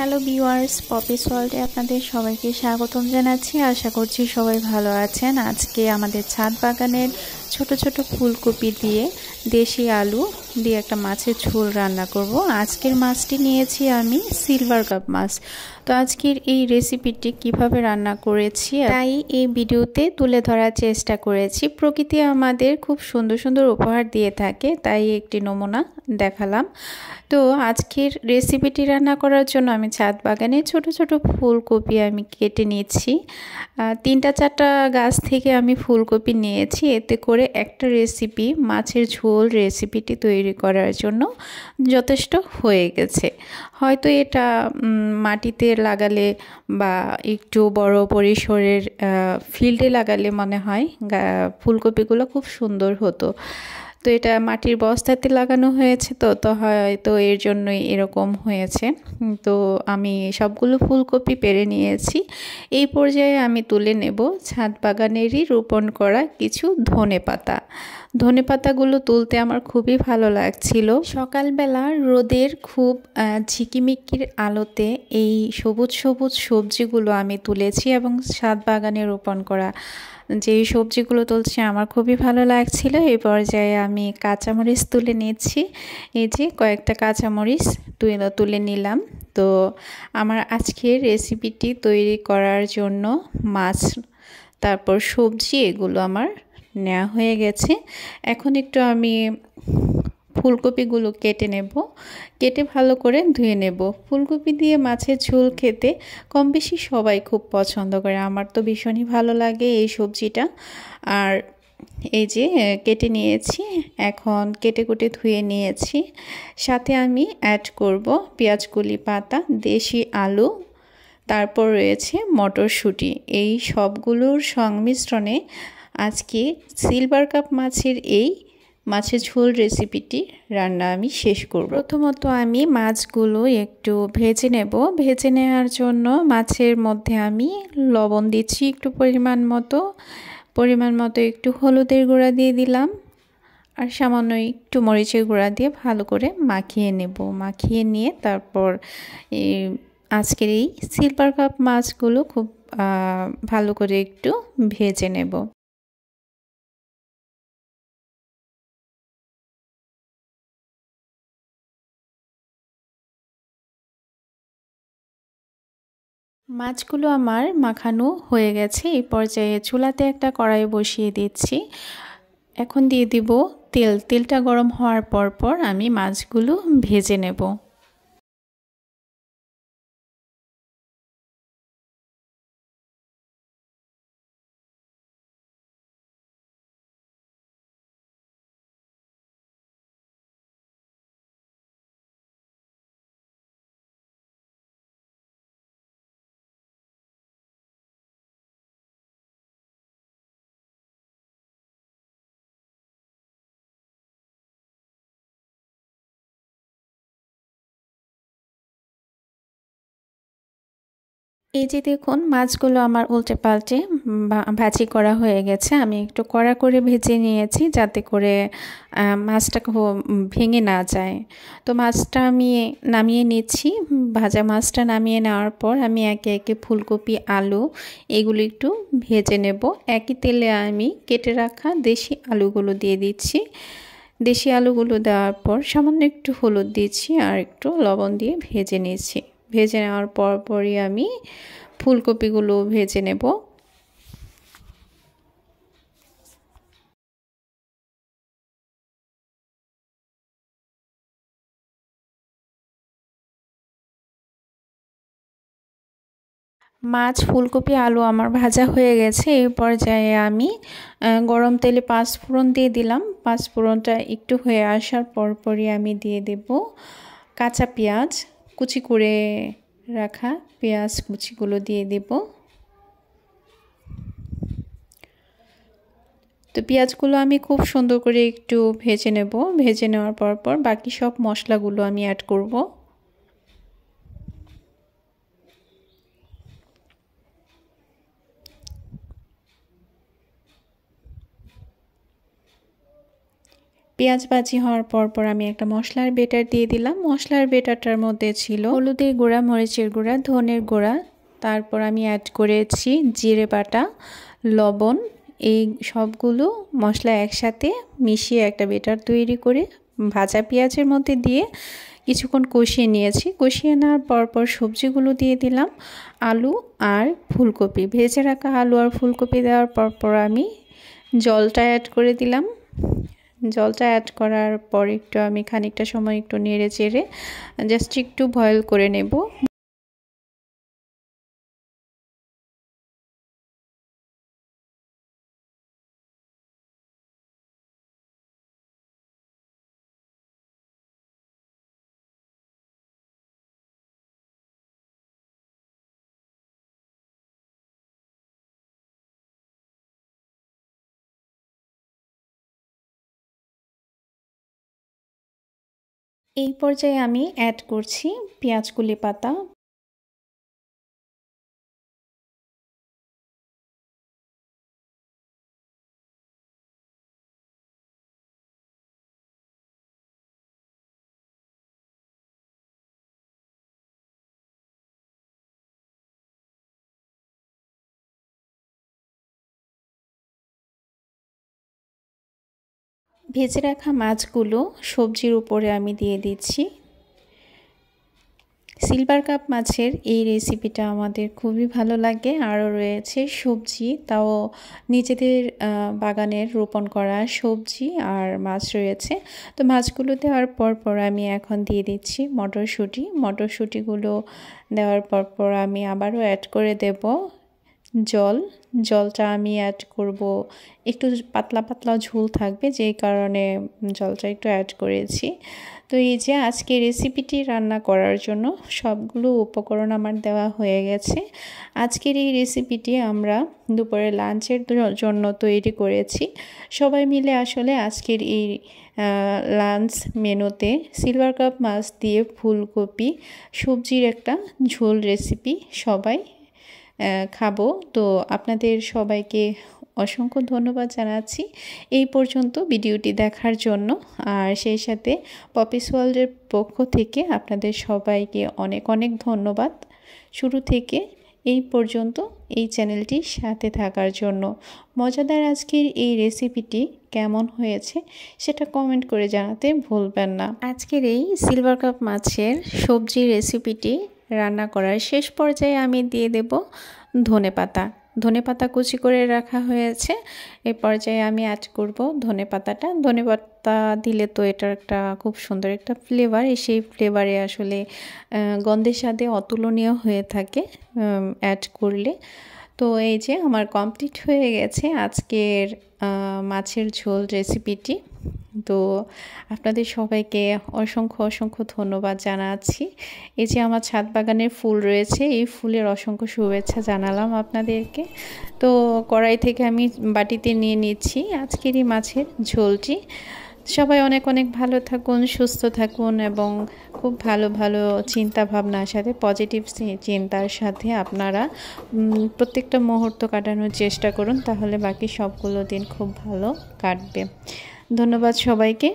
Hello viewers, Poppy's ওয়ার্ল্ডে আপনাদের সবাইকে স্বাগতম জানাচ্ছি। আশা করছি সবাই ভালো আছেন। আজকে আমাদের ছাদ বাগানের ছোট ছোট ফুলকপি দিয়ে দেশি আলু দিয়ে একটা মাছের ঝোল রান্না করব। আজকের মাছটি নিয়েছি আমি সিলভার কাপ মাছ। তো আজকের এই রেসিপিটি কিভাবে রান্না করেছি তাই এই ভিডিওতে তুলে ধরার চেষ্টা করেছি। প্রকৃতি আমাদের খুব সুন্দর সুন্দর উপহার দিয়ে থাকে, তাই একটি নমুনা দেখালাম। তো আজকের রেসিপিটি রান্না করার জন্য আমি ছাদ বাগানে ছোট ছোট ফুলকপি আমি কেটে নিয়েছি। 3-4টা গাছ থেকে আমি ফুলকপি নিয়েছি, এতে করে একটা রেসিপি মাছের ঝোল রেসিপিটি তৈরি করার জন্য যথেষ্ট হয়ে গেছে। হয়তো এটা মাটিতে লাগালে বা একটু বড় পরিসরের ফিল্ডে লাগালে মনে হয় ফুলকপিগুলো খুব সুন্দর হতো। তো এটা মাটির বস্তাতে লাগানো হয়েছে, তো হয়তো এর জন্যই এরকম হয়েছে। তো আমি সবগুলো ফুলকপি পেরে নিয়েছি। এই পর্যায়ে আমি তুলে নেব ছাদ বাগানেরই রোপণ করা কিছু ধনেপাতাগুলো তুলতে আমার খুবই ভালো লাগছিল। সকালবেলা রোদের খুব ঝিকিমিকির আলোতে এই সবুজ সবুজ সবজিগুলো আমি তুলেছি এবং ছাদ বাগানে রোপণ করা যেই সবজিগুলো তুলছি আমার খুবই ভালো লাগছিল। এই পর্যায়ে আমি কাঁচামরিচ তুলে নিচ্ছি। এই যে কয়েকটা কাঁচামরিচ তুলে নিলাম। তো আমার আজকের রেসিপিটি তৈরি করার জন্য মাছ তারপর সবজি এগুলো আমার নেওয়া হয়ে গেছে। এখন একটু আমি ফুলকপিগুলো কেটে ভালো করে ধুয়ে নেব। ফুলকপি দিয়ে মাছের ঝোল খেতে কম বেশি সবাই খুব পছন্দ করে, আমার তো ভীষণই ভালো লাগে এই সবজিটা। আর এই যে কেটে নিয়েছি, এখন কেটে ধুয়ে নিয়েছি। সাথে আমি অ্যাড করব পেঁয়াজকলি পাতা, দেশি আলু, তারপর রয়েছে মটরশুঁটি। এই সবগুলোর সংমিশ্রণে আজকে সিলভার কাপ মাছের ঝোল রেসিপিটি রান্না আমি শেষ করব। প্রথমত আমি মাছগুলো একটু ভেজে নেব। ভেজে নেওয়ার জন্য মাছের মধ্যে আমি লবণ দিচ্ছি একটু পরিমাণ মতো একটু হলুদের গুঁড়া দিয়ে দিলাম, আর সামান্য একটু মরিচের গুঁড়া দিয়ে ভালো করে মাখিয়ে নেব। মাখিয়ে নিয়ে তারপর আজকের এই সিলভার কাপ মাছগুলো খুব ভালো করে একটু ভেজে নেব। মাছগুলো আমার মাখানো হয়ে গেছে। এই পর্যায়ে চুলাতে একটা কড়াই বসিয়ে দিচ্ছি। এখন দিয়ে দিব তেলটা গরম হওয়ার পর আমি মাছগুলো ভেজে নেব। এই যে দেখুন মাছগুলো আমার উল্টে পাল্টে ভাজি করা হয়ে গেছে। আমি একটু কড়া করে ভেজে নিয়েছি যাতে করে মাছটা ভেঙে না যায়। তো মাছটা আমি নামিয়ে নিচ্ছি। ভাজা মাছটা নামিয়ে নেওয়ার পর আমি একে একে ফুলকপি, আলু এগুলো একটু ভেজে নেব। একই তেলে আমি কেটে রাখা দেশি আলুগুলো দিয়ে দিচ্ছি। দেশি আলুগুলো দেওয়ার পর সামান্য একটু হলুদ দিচ্ছি আর একটু লবণ দিয়ে ভেজে নিচ্ছি। ভেজে নেওয়ার পরই আমি ফুলকপিগুলো ভেজে নেব। মাছ, ফুলকপি, আলু আমার ভাজা হয়ে গেছে। এই পর্যায়ে আমি গরম তেলে 5 ফোড়ন দিয়ে দিলাম। 5 ফোড়নটা একটু হয়ে আসার পরই আমি দিয়ে দেব কাঁচা পেঁয়াজ, কুচি করে রাখা পেঁয়াজ কুচিগুলো দিয়ে দেব। তো পেঁয়াজগুলো আমি খুব সুন্দর করে একটু ভেজে নেব। ভেজে নেওয়ার পর বাকি সব মশলাগুলো আমি অ্যাড করব। পেঁয়াজ ভাজি হওয়ার পর আমি একটা মশলার বেটার দিয়ে দিলাম। মশলার বেটারটার মধ্যে ছিল হলুদের গুঁড়া, মরিচের গুঁড়া, ধনের গুঁড়া, তারপর আমি অ্যাড করেছি জিরে বাটা, লবণ। এই সবগুলো মশলা একসাথে মিশিয়ে একটা বেটার তৈরি করে ভাজা পেঁয়াজের মধ্যে দিয়ে কিছুক্ষণ কষিয়ে নিয়েছি। কষিয়ে নেওয়ার পর সবজিগুলো দিয়ে দিলাম, আলু আর ফুলকপি। ভেজে রাখা আলু আর ফুলকপি দেওয়ার পর আমি জলটা অ্যাড করে দিলাম। জলটা অ্যাড করার পর একটু আমি খানিকটা সময় একটু নেড়ে চেড়ে জাস্ট একটু বয়েল করে নেব। এই পর্যায়ে আমি অ্যাড করছি পেঁয়াজ কুলি পাতা। ভেজে রাখা মাছগুলো সবজির উপরে আমি দিয়ে দিচ্ছি। সিলভার কাপ মাছের এই রেসিপিটা আমাদের খুবই ভালো লাগে। আরও রয়েছে সবজি, তাও নিজেদের বাগানের রোপণ করা সবজি আর মাছ রয়েছে। তো মাছগুলো দেওয়ার পর আমি এখন দিয়ে দিচ্ছি মটরশুঁটি। মটরশুঁটিগুলো দেওয়ার পর আমি আবারও অ্যাড করে দেব জলটা আমি অ্যাড করব, একটু পাতলা পাতলা ঝোল থাকবে, যেই কারণে জলটা একটু অ্যাড করেছি। তো এই যে আজকে রেসিপিটি রান্না করার জন্য সবগুলো উপকরণ আমার দেওয়া হয়ে গেছে। আজকের এই রেসিপিটি আমরা দুপুরে লাঞ্চের জন্য তৈরি করেছি। সবাই মিলে আসলে আজকের এই লাঞ্চ মেনুতে সিলভার কাপ মাছ দিয়ে ফুলকপি সবজির একটা ঝোল রেসিপি সবাই খাবো। তো আপনাদের সবাইকে অসংখ্য ধন্যবাদ জানাচ্ছি এই পর্যন্ত ভিডিওটি দেখার জন্য। আর সেই সাথে পপিস ওয়ার্ল্ডের পক্ষ থেকে আপনাদের সবাইকে অনেক অনেক ধন্যবাদ শুরু থেকে এই পর্যন্ত এই চ্যানেলটির সাথে থাকার জন্য। মজাদার আজকের এই রেসিপিটি কেমন হয়েছে সেটা কমেন্ট করে জানাতে ভুলবেন না। আজকের এই সিলভার কাপ মাছের সবজি রেসিপিটি রান্না করার শেষ পর্যায়ে আমি দিয়ে দেব ধনেপাতা কুচি করে রাখা হয়েছে। এই পর্যায়ে আমি অ্যাড করব ধনেপাতাটা। ধনেপাতা দিলে তো এটার একটা খুব সুন্দর একটা ফ্লেভার, সেই ফ্লেভারে আসলে গন্ধের স্বাদে অতুলনীয় হয়ে থাকে অ্যাড করলে। তো এই যে আমার কমপ্লিট হয়ে গেছে আজকের মাছের ঝোল রেসিপিটি। তো আপনাদের সবাইকে অসংখ্য ধন্যবাদ জানাচ্ছি। এই যে আমার ছাদ বাগানের ফুল রয়েছে, এই ফুলের অসংখ্য শুভেচ্ছা জানালাম আপনাদেরকে। তো কড়াই থেকে আমি বাটিতে নিয়ে নিচ্ছি আজকের এই মাছের ঝোলটি। সবাই অনেক ভালো থাকুন, সুস্থ থাকুন এবং খুব ভালো চিন্তা ভাবনার সাথে, পজিটিভ চিন্তার সাথে আপনারা প্রত্যেকটা মুহূর্ত কাটানোর চেষ্টা করুন, তাহলে বাকি সবগুলো দিন খুব ভালো কাটবে। ধন্যবাদ সবাইকে।